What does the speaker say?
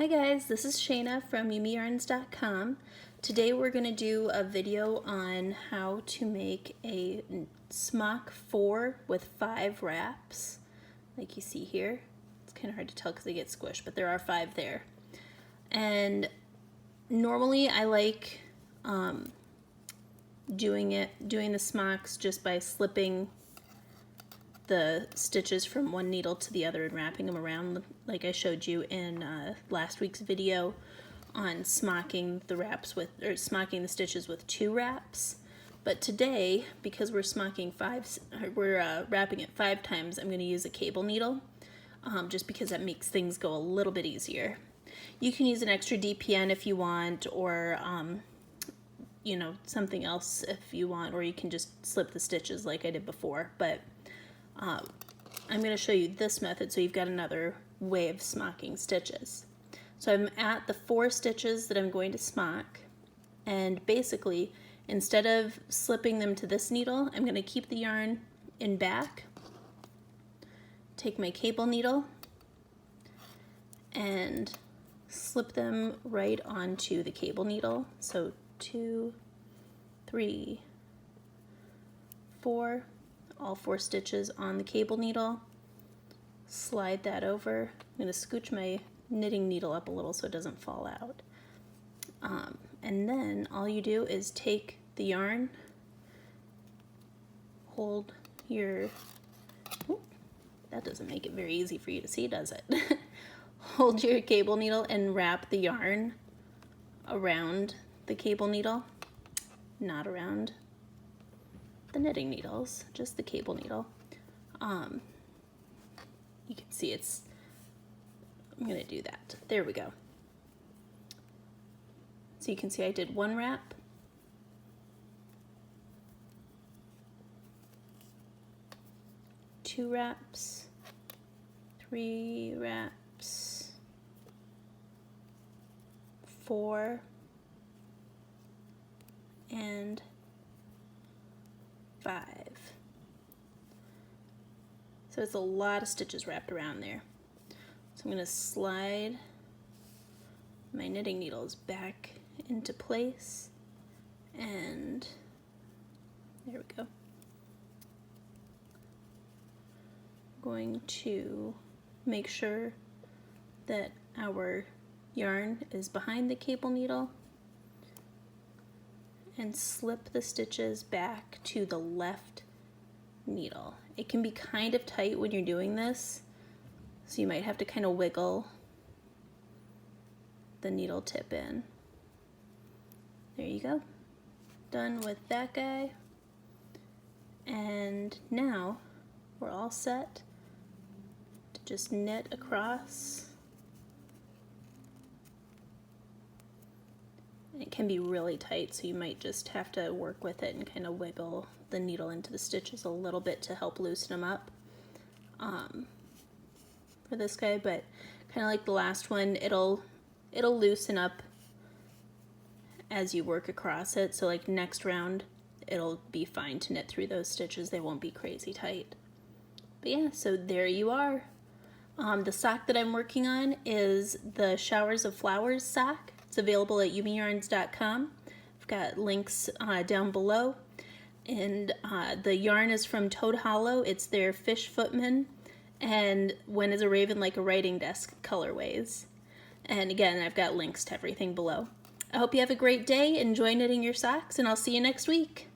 Hi guys, this is Shayna from YumiYarns.com. Today we're going to do a video on how to make a smock 4 with 5 wraps, like you see here. It's kind of hard to tell because they get squished, but there are 5 there. And normally I like doing the smocks just by slipping the stitches from one needle to the other and wrapping them around like I showed you in last week's video on smocking the wraps with, or smocking the stitches with 2 wraps. But today, because we're wrapping it 5 times, I'm going to use a cable needle, just because that makes things go a little bit easier. You can use an extra DPN if you want, or you know, something else if you want, or you can just slip the stitches like I did before. But I'm going to show you this method so you've got another way of smocking stitches. So I'm at the 4 stitches that I'm going to smock, and basically instead of slipping them to this needle, I'm going to keep the yarn in back, take my cable needle and slip them right onto the cable needle. So 2, 3, 4, all 4 stitches on the cable needle, slide that over. I'm going to scooch my knitting needle up a little so it doesn't fall out. And then all you do is take the yarn, hold your, that doesn't make it very easy for you to see, does it? Hold your cable needle and wrap the yarn around the cable needle, not around the knitting needles, just the cable needle. You can see I'm gonna do that. There we go. So you can see I did 1 wrap, 2 wraps, 3 wraps, 4, and 5. So it's a lot of stitches wrapped around there. So I'm going to slide my knitting needles back into place, and there we go. I'm going to make sure that our yarn is behind the cable needle and slip the stitches back to the left needle. It can be kind of tight when you're doing this, so you might have to kind of wiggle the needle tip in. There you go. Done with that guy. And now we're all set to just knit across. It can be really tight, so you might just have to work with it and kind of wiggle the needle into the stitches a little bit to help loosen them up for this guy. But kind of like the last one, it'll loosen up as you work across it. So like next round, it'll be fine to knit through those stitches. They won't be crazy tight. But yeah, so there you are. The sock that I'm working on is the Showers of Flowers sock. It's available at YumiYarns.com. I've got links down below. And the yarn is from Toad Hollow. It's their Fish Footman and When is a Raven Like a Writing Desk colorways. And again, I've got links to everything below. I hope you have a great day. Enjoy knitting your socks, and I'll see you next week.